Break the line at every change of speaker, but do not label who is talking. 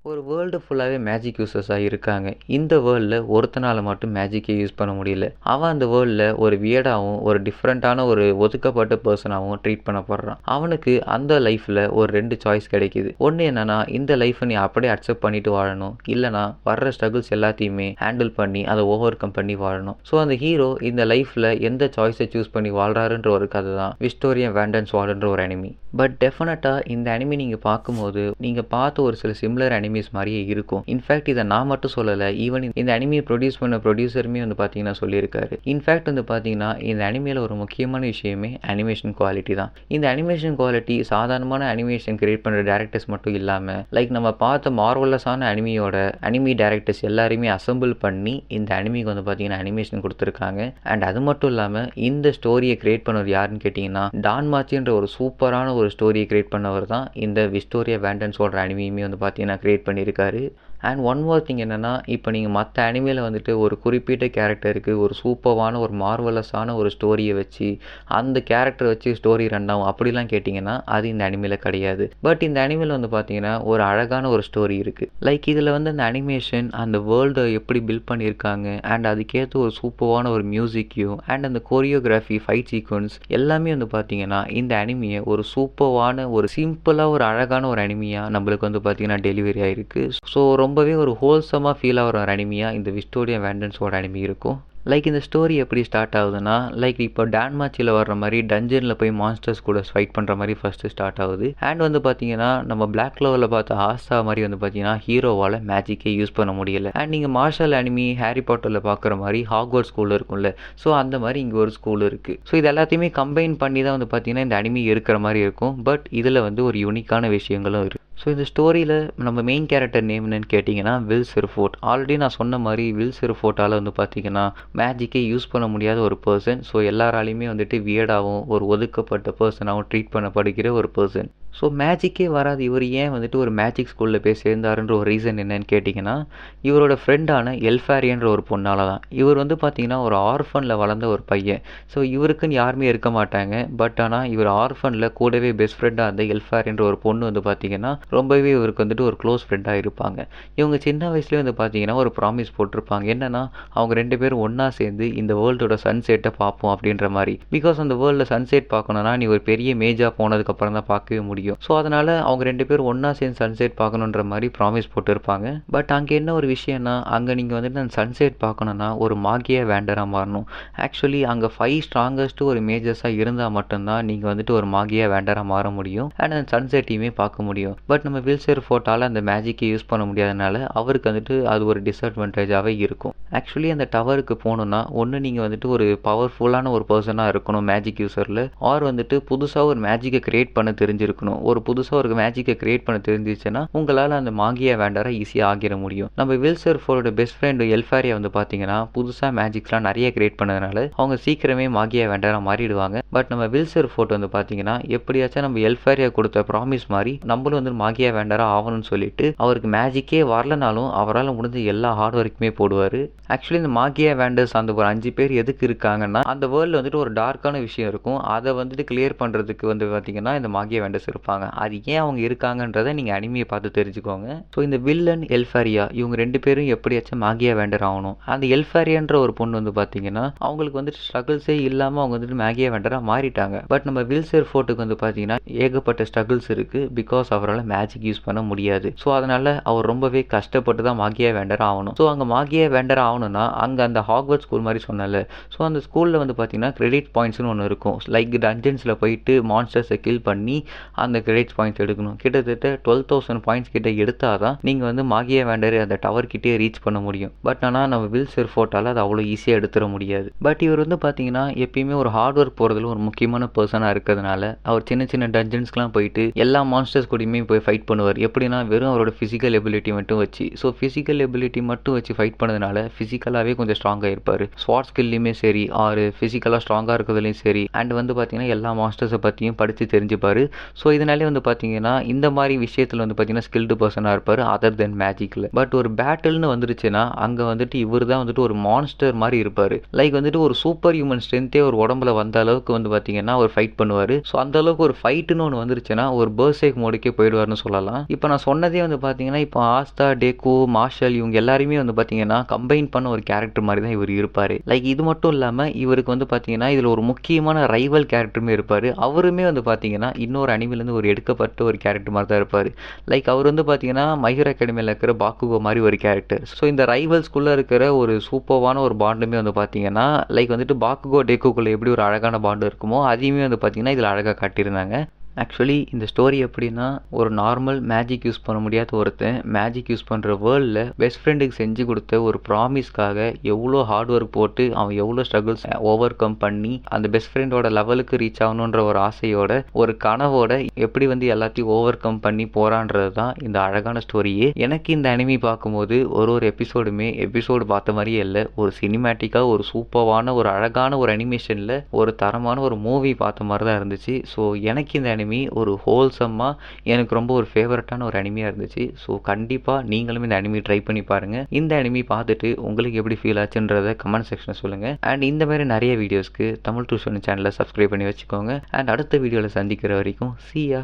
ஒரு வேர்ல்டு ஃபுல்லாகவே மேஜிக் யூசர்ஸாக இருக்காங்க. இந்த வேர்ல்டில் ஒருத்தனால் மட்டும் மேஜிக்கை யூஸ் பண்ண முடியல. அவன் அந்த வேர்ல்டில் ஒரு வியர்டாகவும் ஒரு டிஃப்ரெண்ட்டான ஒரு ஒதுக்கப்பட்ட பர்சனாகவும் ட்ரீட் பண்ணப்படுறான். அவனுக்கு அந்த லைஃப்பில் ஒரு 2 சாய்ஸ் கிடைக்கிது. ஒன்று என்னன்னா, இந்த லைஃப்பை நீ அப்படியே அக்செப்ட் பண்ணிட்டு வாழணும், இல்லைனா வர்ற ஸ்ட்ரகிள்ஸ் எல்லாத்தையுமே ஹேண்டில் பண்ணி அதை ஓவர் கம் பண்ணி வாழணும். ஸோ அந்த ஹீரோ இந்த லைஃப்பில் எந்த சாய்ஸை சூஸ் பண்ணி வாழ்றாருன்ற ஒரு கதை தான் விஸ்டோரியா வேண்டன்ஸ்வால்டுன்ற ஒரு அனிமி. பட் டெஃபினட்டாக இந்த அனிமி நீங்கள் பார்க்கும்போது நீங்கள் பார்த்த ஒரு சில சிமிலர் அனிமீஸ் மாதிரியே இருக்கும். இன்ஃபேக்ட் இதை நான் மட்டும் சொல்லலை, ஈவன் இந்த அனிமியை ப்ரொடியூஸ் பண்ண ப்ரொடியூசருமே வந்து பார்த்தீங்கன்னா சொல்லியிருக்காரு. இன்ஃபேக்ட் வந்து பார்த்தீங்கன்னா இந்த அனிமையில் ஒரு முக்கியமான விஷயமே அனிமேஷன் குவாலிட்டி தான். இந்த அனிமேஷன் குவாலிட்டி சாதாரணமான அனிமேஷன் கிரியேட் பண்ணுற டேரக்டர்ஸ் மட்டும் இல்லாமல், லைக் நம்ம பார்த்த மார்வலஸான அனிமி டேரக்டர்ஸ் எல்லாருமே அசம்பிள் பண்ணி இந்த அனிமிக்கு வந்து பார்த்தீங்கன்னா அனிமேஷன் கொடுத்துருக்காங்க. அண்ட் அது மட்டும் இல்லாமல் இந்த ஸ்டோரியை கிரியேட் பண்ணவர் யாருன்னு கேட்டிங்கன்னா, டான்மாச்சின்ற ஒரு சூப்பரான ஒரு ஸ்டோரியை கிரியேட் பண்ணவர் தான் இந்த விஸ்டோரியா வேண்டன்ஸ்வால்டு அனிமியுமே வந்து பார்த்தீங்கன்னா கிரியேட் பண்ணியிருக்காரு. அண்ட் ஒன் மோர் திங் என்னென்னா, இப்போ நீங்கள் மற்ற அனிமையில் வந்துட்டு ஒரு குறிப்பிட்ட கேரக்டருக்கு ஒரு சூப்பரான ஒரு மார்வலஸான ஒரு ஸ்டோரியை வச்சு அந்த கேரக்டரை வச்சு ஸ்டோரி ரன் ஆகும் அப்படிலாம் கேட்டிங்கன்னா அது இந்த அனிமையில் கிடையாது. பட் இந்த அனிமையில் வந்து பார்த்தீங்கன்னா ஒரு அழகான ஒரு ஸ்டோரி இருக்குது. லைக் இதில் வந்து அந்த அனிமேஷன் அந்த வேர்ல்டை எப்படி பில்ட் பண்ணியிருக்காங்க அண்ட் அதுக்கேற்ற ஒரு சூப்பரான ஒரு மியூசிக்கையும் அண்ட் அந்த கொரியோகிராஃபி ஃபைட் சீக்வன்ஸ் எல்லாமே வந்து பார்த்தீங்கன்னா இந்த அனிமியை ஒரு சூப்பரான ஒரு சிம்பிளாக ஒரு அழகான ஒரு அனிமியாக நம்மளுக்கு வந்து பார்த்தீங்கன்னா டெலிவரி ஆகிருக்கு. ஸோ ரொம்பவே ஒரு ஹோல்சமாக ஃபீல் ஆகிற ஒரு அனிமியாக இந்த விஸ்டோரியா வேண்டன்ஸ்வால்டு அனிமி இருக்கும். லைக் இந்த ஸ்டோரி எப்படி ஸ்டார்ட் ஆகுதுன்னா, லைக் இப்போ டான்மாச்சியில் வர்ற மாதிரி டஞ்சனில் போய் மான்ஸ்டர்ஸ் கூட ஃபைட் பண்ணுற மாதிரி ஃபஸ்ட்டு ஸ்டார்ட் ஆகுது. அண்ட் வந்து பார்த்தீங்கன்னா நம்ம பிளாக் கிளோவரில் பார்த்த ஆஸ்தா மாதிரி வந்து பார்த்தீங்கன்னா ஹீரோவால் மேஜிக்கே யூஸ் பண்ண முடியலை. அண்ட் நீங்கள் மார்ஷல் அனிமி ஹாரி பாட்டரில் பார்க்குற மாதிரி ஹாக்வர்ட்ஸ் ஸ்கூல் இருக்கும்ல, ஸோ அந்த மாதிரி இங்கே ஒரு ஸ்கூல் இருக்குது. ஸோ இது எல்லாத்தையுமே கம்பைன் பண்ணி தான் வந்து பார்த்தீங்கன்னா இந்த அனிமி இருக்கிற மாதிரி இருக்கும். பட் இதில் வந்து ஒரு யூனிக்கான விஷயங்களும் இருக்குது. ஸோ இந்த ஸ்டோரியில் நம்ம மெயின் கேரக்டர் நேம் என்னன்னு கேட்டிங்கன்னா வில் செர்ஃபோர்ட். ஆல்ரெடி நான் சொன்ன மாதிரி வில் செர்ஃபோர்ட்டால் வந்து பார்த்தீங்கன்னா மேஜிக்கே யூஸ் பண்ண முடியாத ஒரு பர்சன். ஸோ எல்லாராலையுமே வந்துட்டு வியர்டாகவும் ஒரு ஒதுக்கப்பட்ட பர்சனாகவும் ட்ரீட் பண்ணப்படுகிற ஒரு பர்சன். ஸோ மேஜிக்கே வராது இவர் ஏன் வந்துட்டு ஒரு மேஜிக் ஸ்கூலில் போய் சேர்ந்தாருன்ற ஒரு ரீசன் என்னன்னு கேட்டிங்கன்னா, இவரோட ஃப்ரெண்டான எல்ஃபாரியன்ற ஒரு பொண்ணால் தான். இவர் வந்து பார்த்திங்கன்னா ஒரு ஆர்ஃபனில் வளர்ந்த ஒரு பையன். ஸோ இவருக்குன்னு யாருமே இருக்க மாட்டாங்க. பட் ஆனால் இவர் ஆர்ஃபனில் கூடவே பெஸ்ட் ஃப்ரெண்டாக இருந்த எல்ஃபாரியன்ற ஒரு பொண்ணு வந்து பார்த்திங்கன்னா ரொம்பவே இவருக்கு வந்துட்டு ஒரு க்ளோஸ் ஃப்ரெண்டாக இருப்பாங்க. இவங்க சின்ன வயசுலேயே வந்து பார்த்திங்கன்னா ஒரு ப்ராமிஸ் போட்டிருப்பாங்க. என்னென்னா அவங்க 2 பேரும் ஒன்றா சேர்ந்து இந்த வேர்ல்டோட சன்செட்டை பார்ப்போம் அப்படின்ற மாதிரி. பிகாஸ் அந்த வேர்ல்டில் சன்செட் பார்க்கணுன்னா நீ ஒரு பெரிய மேஜாக போனதுக்கப்புறம் தான் பார்க்கவே முடியும். ஸோ அதனால் அவங்க 2 பேரும் ஒன்றா சேர்ந்து சன்செட் பார்க்கணுன்ற மாதிரி ப்ராமிஸ் போட்டிருப்பாங்க. பட் அங்கே என்ன ஒரு விஷயம்னா, அங்கே நீங்கள் வந்துட்டு அந்த சன்செட் பார்க்கணுன்னா ஒரு மாகியா வேண்டராக மாறணும். ஆக்சுவலி அங்கே 5 ஸ்ட்ராங்கஸ்ட் ஒரு மேஜர்ஸாக இருந்தால் மட்டும்தான் நீங்கள் வந்துட்டு ஒரு மாகியா வேண்டராக மாற முடியும் அண்ட் அந்த சன்செட்டையுமே பார்க்க முடியும். பட் நம்ம வில் செர்ஃபோர்ட்டால் அந்த மேஜிக்கை யூஸ் பண்ண முடியாதனால அவருக்கு வந்துட்டு அது ஒரு டிஸ்அட்வான்டேஜாகவே இருக்கும். ஆக்சுவலி அந்த டவருக்கு போகணுன்னா ஒன்று நீங்கள் வந்துட்டு ஒரு பவர்ஃபுல்லான ஒரு பர்சனாக இருக்கணும் மேஜிக் யூஸரில், ஆர் வந்துட்டு புதுசாக ஒரு மேஜிக்கை கிரியேட் பண்ண தெரிஞ்சிருக்கணும். ஒரு புதுசாக ஒரு மேஜிக்கை கிரியேட் பண்ண தெரிஞ்சிச்சுன்னா உங்களால் அந்த மாகியா வேண்டரை ஈஸியாக ஆகிட முடியும். நம்ம வில் செர்ஃபோர்டோட பெஸ்ட் ஃப்ரெண்டு எல்ஃபாரியா வந்து பார்த்தீங்கன்னா புதுசாக மேஜிக்ஸ்லாம் நிறைய கிரியேட் பண்ணதுனால அவங்க சீக்கிரமே மாகியா வேண்டராக மாறிடுவாங்க. பட் நம்ம வில் செர்ஃபோர்ட் வந்து பார்த்தீங்கன்னா எப்படியாச்சும் நம்ம எல்ஃபாரியா கொடுத்த ப்ராமிஸ் மாதிரி நம்மளும் வந்து மாகியா வேண்டராக ஆகணும்னு சொல்லிட்டு அவருக்கு மேஜிக்கே வரலனாலும் அவரால் முடிஞ்ச எல்லா ஹார்ட் ஒர்க்குமே போடுவார். ஆக்சுவலி இந்த மாகியா வேண்டர்ஸ் அந்த ஒரு 5 பேர் எதுக்கு இருக்காங்கன்னா, அந்த வேர்ல்டில் வந்துட்டு ஒரு டார்க்கான விஷயம் இருக்கும், அதை வந்துட்டு கிளியர் பண்ணுறதுக்கு வந்து பார்த்தீங்கன்னா இந்த மாகியா வேண்டர்ஸ் இருப்பாங்க. அது ஏன் அவங்க இருக்காங்கன்றதை நீங்கள் அனிமியை பார்த்து தெரிஞ்சுக்கோங்க. ஸோ இந்த வில்லன் எல்ஃபாரியா இவங்க 2 பேரும் எப்படியாச்சும் மாகியா வேண்டர் ஆகணும். அந்த எல்ஃபாரியான்ற ஒரு பொண்ணு வந்து பார்த்தீங்கன்னா அவங்களுக்கு வந்துட்டு ஸ்ட்ரகிள்ஸே இல்லாமல் அவங்க வந்துட்டு மாகியா வேண்டராக மாறிட்டாங்க. பட் நம்ம வில் செர்ஃபோர்ட்டுக்கு வந்து பார்த்தீங்கன்னா ஏகப்பட்ட ஸ்ட்ரகிள்ஸ் இருக்குது. பிகாஸ் அவரால் மேஜிக் யூஸ் பண்ண முடியாது. ஸோ அதனால் அவர் ரொம்பவே கஷ்டப்பட்டு தான் மாகியா வேண்டர் ஆகணும். ஸோ அங்கே மாகியா வேண்டர் ஆகணும்னா அங்கே அந்த ஹாக்வர்ட்ஸ் ஸ்கூல் மாதிரி சொன்னால, ஸோ அந்த ஸ்கூலில் வந்து பார்த்தீங்கன்னா கிரெடிட் பாயிண்ட்ஸ்னு ஒன்று இருக்கும். லைக் டஞ்சன்ஸில் போயிட்டு மான்ஸ்டர்ஸை கில் பண்ணி அந்த கிரெடிட் பாயிண்ட்ஸ் எடுக்கணும். கிட்டத்தட்ட 12,000 பாயிண்ட்ஸ் கிட்ட எடுத்தால் தான் நீங்கள் வந்து மாகியா வேண்டர் அந்த டவர் கிட்டே ரீச் பண்ண முடியும். பட் ஆனால் நம்ம வில் செர்ஃபோர்ட்டால் அது அவ்வளோ ஈஸியாக எடுத்துட முடியாது. பட் இவர் வந்து பார்த்தீங்கன்னா எப்பயுமே ஒரு ஹார்ட் ஒர்க் போகிறதுல ஒரு முக்கியமான பர்சனாக இருக்கிறதுனால அவர் சின்ன சின்ன டஞ்சன்ஸ்க்குலாம் போயிட்டு எல்லா மான்ஸ்டர்ஸ் கூடயுமே போய் ஃபைட் பண்ணுவார். எப்படின்னா வெறும் அவரோட ஃபிசிக்கல் எபிலிட்டி மட்டும் வச்சு. ஸோ ஃபிசிக்கல் எபிலிட்டி மட்டும் வச்சு ஃபைட் பண்ணதுனால ஃபிசிக்கலாகவே கொஞ்சம் ஸ்ட்ராங்காக இருப்பார். ஸ்வாட் ஸ்கில்லையுமே சரி ஆர் ஃபிசிக்கலாக ஸ்ட்ராங்காக இருக்கிறதுலையும் சரி அண்ட் வந்து பார்த்தீங்கன்னா எல்லா மாஸ்டர்ஸை பற்றியும் படித்து தெரிஞ்சுப்பார். ஸோ இதனாலே வந்து பார்த்தீங்கன்னா இந்த மாதிரி விஷயத்தில் வந்து பார்த்தீங்கன்னா ஸ்கில்டு பர்சனாக இருப்பார் அதர் தென் மேஜிக்கில். பட் ஒரு பேட்டில்னு வந்துருச்சுன்னா அங்கே வந்துட்டு இவர் தான் வந்துட்டு ஒரு மான்ஸ்டர் மாதிரி இருப்பார். லைக் வந்துட்டு ஒரு சூப்பர் ஹியூமன் ஸ்ட்ரென்த்தே ஒரு உடம்புல வந்த அளவுக்கு வந்து பார்த்தீங்கன்னா அவர் ஃபைட் பண்ணுவார். ஸோ அந்த அளவுக்கு ஒரு ஃபைட்டுன்னு ஒன்று வந்துருச்சுன்னா ஒரு பர்சேக் மோடுக்கே போயிடுவார்னு சொல்லலாம். இப்போ நான் சொன்னதே வந்து பார்த்தீங்கன்னா இப்போ ஆஸ்தா, டேக்கு, மார்ஷல் இவங்க எல்லாருமே வந்து பார்த்தீங்கன்னா கம்பைன் பண்ண ஒரு கேரக்டர் மாதிரி தான் இவர் இருப்பார். லைக் இது மட்டும் இல்லாமல் இவருக்கு வந்து பார்த்தீங்கன்னா இதில் ஒரு முக்கியமான ரைவல் கேரக்டருமே இருப்பார். அவருமே வந்து பார்த்தீங்கன்னா இன்னொரு அனிமிலேருந்து ஒரு எடுக்கப்பட்ட ஒரு கேரக்டர் மாதிரி தான் இருப்பார். லைக் அவர் வந்து பார்த்தீங்கன்னா மை ஹீரோ அகாடமியில் இருக்கிற பாக்குகோ மாதிரி ஒரு கேரக்டர். ஸோ இந்த ரைவல்ஸ்குள்ளே இருக்கிற ஒரு சூப்பர்வான ஒரு பாண்டுமே வந்து பார்த்தீங்கன்னா லைக் வந்துட்டு பாக்குகோ டேக்குக்குள்ளே எப்படி ஒரு அழகான பாண்டு இருக்குமோ அதையுமே வந்து பார்த்தீங்கன்னா இதில் அழகாக காட்டியிருந்தாங்க. ஆக்சுவலி இந்த ஸ்டோரி எப்படின்னா ஒரு நார்மல் மேஜிக் யூஸ் பண்ண முடியாத ஒருத்தன் மேஜிக் யூஸ் பண்ணுற வேர்ல்டில் பெஸ்ட் ஃப்ரெண்டுக்கு செஞ்சு கொடுத்த ஒரு ப்ராமிஸ்க்காக எவ்வளோ ஹார்ட் ஒர்க் போட்டு அவன் எவ்வளோ ஸ்ட்ரகிள்ஸ் ஓவர் கம் பண்ணி அந்த பெஸ்ட் ஃப்ரெண்டோட லெவலுக்கு ரீச் ஆகணுன்ற ஒரு ஆசையோட ஒரு கனவோட எப்படி வந்து எல்லாத்தையும் ஓவர் கம் பண்ணி போகிறான்றது தான் இந்த அழகான ஸ்டோரியே. எனக்கு இந்த அனிமி பார்க்கும்போது ஒரு எபிசோடுமே எபிசோடு பார்த்த மாதிரியே இல்லை, ஒரு சினிமேட்டிக்காக ஒரு சூப்பரான ஒரு அழகான ஒரு அனிமேஷனில் ஒரு தரமான ஒரு மூவி பார்த்த மாதிரி தான் இருந்துச்சு. ஸோ எனக்கு இந்த அனிமி ஒரு ஹோல்சம்மாக எனக்கு ரொம்ப ஒரு ஃபேவரட்டான ஒரு அனிமியாக இருந்துச்சு. ஸோ கண்டிப்பாக நீங்களும் இந்த அனிமி ட்ரை பண்ணி பாருங்கள். இந்த அனிமி பார்த்துட்டு உங்களுக்கு எப்படி ஃபீல் ஆச்சுன்றதை கமெண்ட் செக்ஷனில் சொல்லுங்கள். அண்ட் இந்த மாதிரி நிறைய வீடியோஸ்க்கு தமிழ் டூ சேனலை சப்ஸ்கிரைப் பண்ணி வச்சுக்கோங்க. அண்ட் அடுத்த வீடியோவில் சந்திக்கிற வரைக்கும் see ya.